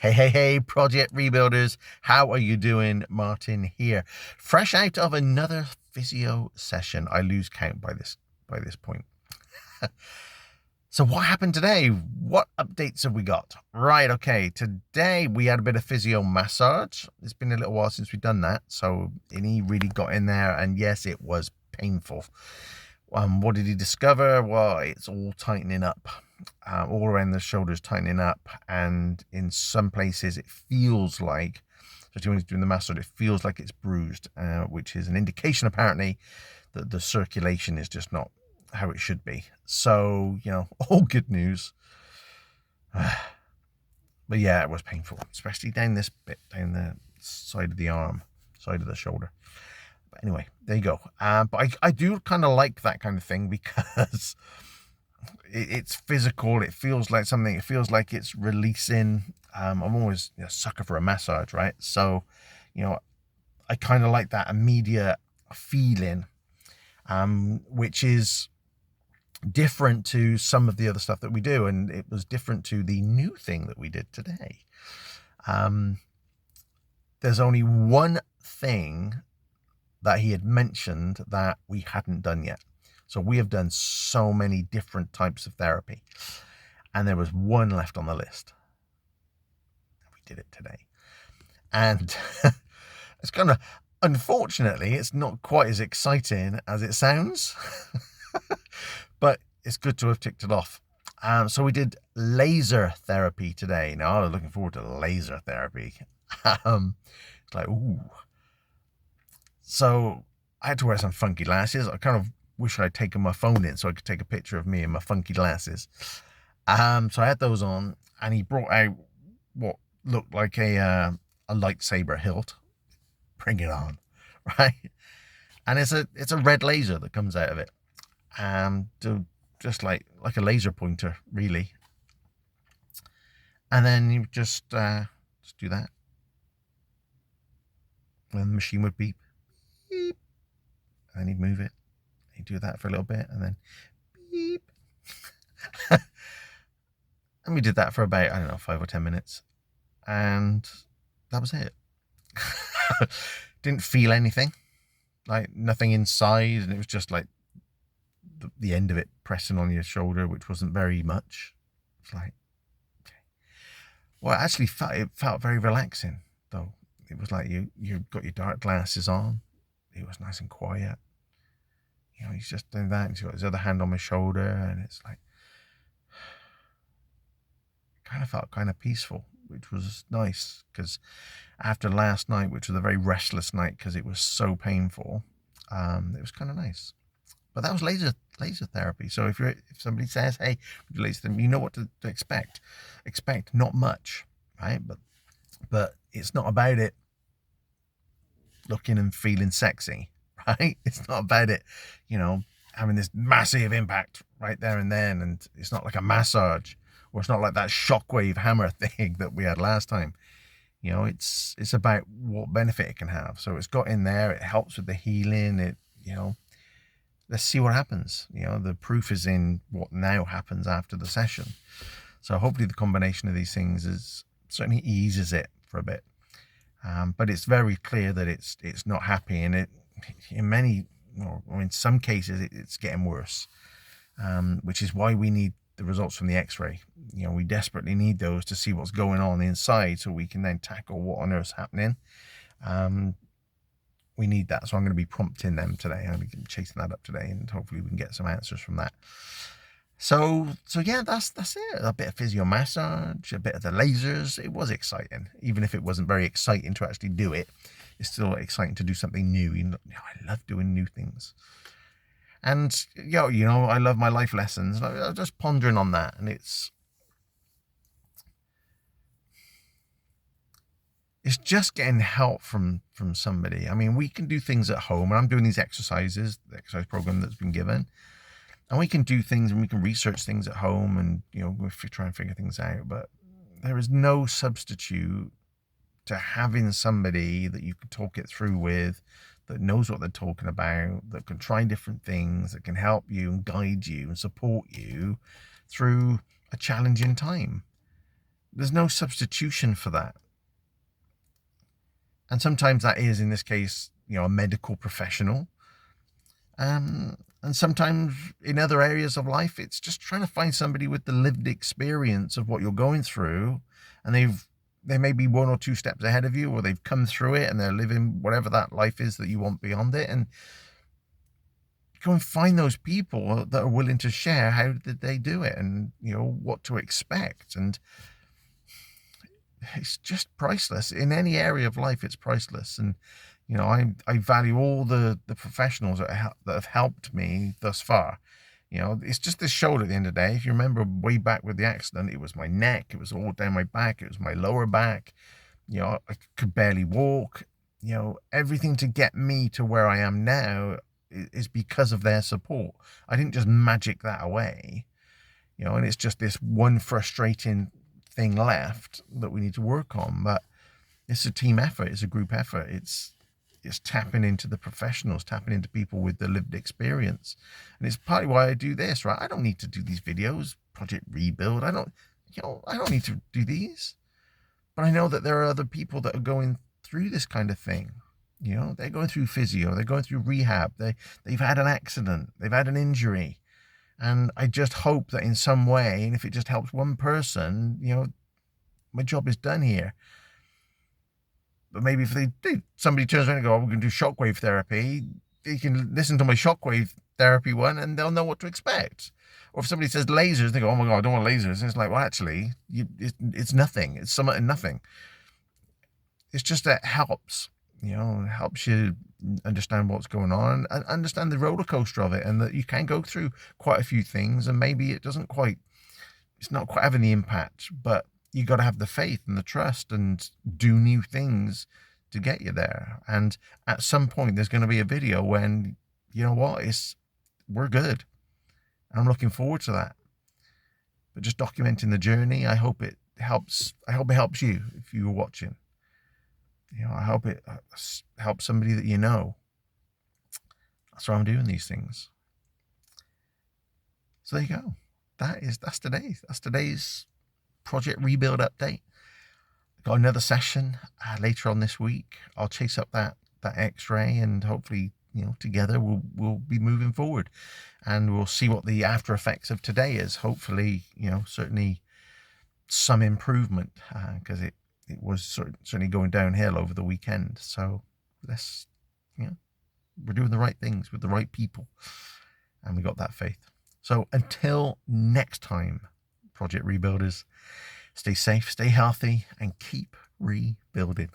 Hey, project rebuilders. How are you doing? Martin here. Fresh out of another physio session. I lose count by this point. So what happened today? What updates have we got? Right, okay. Today we had a bit of physio massage. It's been a little while since we've done that. So he really got in there, and yes, it was painful. What did he discover? Well, it's all tightening up. All around the shoulders tightening up, and in some places it feels like, especially when he's doing the massage, it feels like it's bruised, which is an indication apparently that the circulation is just not how it should be. So, all good news. But yeah, it was painful, especially down this bit, down the side of the arm, side of the shoulder. But anyway, there you go. But I do kind of like that kind of thing because it's physical. It feels like something. It feels like it's releasing. I'm always a sucker for a massage, right? So, I kind of like that immediate feeling, which is different to some of the other stuff that we do, and it was different to the new thing that we did today. There's only one thing that he had mentioned that we hadn't done yet. So we have done so many different types of therapy, and there was one left on the list. We did it today. And it's kind of, unfortunately, it's not quite as exciting as it sounds, but it's good to have ticked it off. So we did laser therapy today. Now, I was looking forward to laser therapy. It's like, ooh. So I had to wear some funky glasses. I kind of wish I'd taken my phone in so I could take a picture of me in my funky glasses. So I had those on, and he brought out what looked like a lightsaber hilt. Bring it on, right? And it's a red laser that comes out of it, just like a laser pointer, really. And then you just do that, and the machine would beep, beep, and then he'd move it. He'd do that for a little bit, and then beep. And we did that for about, 5 or 10 minutes, and that was it. Didn't feel anything, like nothing inside, and it was just like the end of it pressing on your shoulder, which wasn't very much. It's like, okay. Well, it actually felt very relaxing, though. It was like you got your dark glasses on. It was nice and quiet. He's just doing that, and he's got his other hand on my shoulder, and it's like, kind of felt kind of peaceful, which was nice, because after last night, which was a very restless night because it was so painful, it was kind of nice. But that was laser therapy. So if somebody says, "Hey, would you laser them?" You know what to expect. Expect not much, right? But it's not about it looking and feeling sexy, right? It's not about it, having this massive impact right there and then, and it's not like a massage, or it's not like that shockwave hammer thing that we had last time. It's about what benefit it can have. So it's got in there. It helps with the healing. Let's see what happens. The proof is in what now happens after the session. So hopefully the combination of these things certainly eases it for a bit. But it's very clear that it's not happy, and in some cases it's getting worse, which is why we need the results from the x-ray. We desperately need those to see what's going on inside, so we can then tackle what on earth's happening. We need that, so I'm going to be prompting them today. I'm going to be chasing that up today, and hopefully we can get some answers from that. So yeah, that's it. A bit of physio massage, a bit of the lasers. It was exciting, even if it wasn't very exciting to actually do it. It's still exciting to do something new. I love doing new things. And, I love my life lessons. I was just pondering on that, and it's just getting help from somebody. I mean, we can do things at home, and I'm doing these exercises, the exercise program that's been given, and we can do things, and we can research things at home, and, we try and figure things out, but there is no substitute to having somebody that you can talk it through with, that knows what they're talking about, that can try different things, that can help you and guide you and support you through a challenging time. There's no substitution for that. And sometimes that is, in this case, a medical professional. And sometimes in other areas of life, it's just trying to find somebody with the lived experience of what you're going through, and they may be 1 or 2 steps ahead of you, or they've come through it and they're living whatever that life is that you want beyond it. And go and find those people that are willing to share how did they do it, and what to expect. And it's just priceless. In any area of life, it's priceless. And I value all the professionals that have helped me thus far. It's just this shoulder at the end of the day. If you remember way back with the accident, it was my neck, it was all down my back, it was my lower back. I could barely walk. Everything to get me to where I am now is because of their support. I didn't just magic that away. And it's just this one frustrating thing left that we need to work on. But it's a team effort, it's a group effort. It's tapping into the professionals, tapping into people with the lived experience. And it's partly why I do this, right? I don't need to do these videos, Project Rebuild. I don't need to do these. But I know that there are other people that are going through this kind of thing. They're going through physio, they're going through rehab, they've had an accident, they've had an injury. And I just hope that in some way, and if it just helps one person, my job is done here. But maybe if somebody turns around and go, we're going to do shockwave therapy, they can listen to my shockwave therapy one and they'll know what to expect. Or if somebody says lasers, they go, oh my God, I don't want lasers. And it's like, well, actually, it's nothing. It's something and nothing. It's just that it helps, it helps you understand what's going on and understand the roller coaster of it, and that you can go through quite a few things and maybe it's not quite having the impact, but you got to have the faith and the trust and do new things to get you there. And at some point there's going to be a video when, we're good. I'm looking forward to that. But just documenting the journey, I hope it helps. I hope it helps you if you were watching. I hope it helps somebody that you know. That's why I'm doing these things. So there you go. That's today's Project Rebuild update. Got another session later on this week. I'll chase up that X-ray, and hopefully, together we'll be moving forward, and we'll see what the after effects of today is. Hopefully, certainly some improvement, because it was certainly going downhill over the weekend. So we're doing the right things with the right people, and we got that faith. So until next time, Project Rebuilders, stay safe, stay healthy, and keep rebuilding.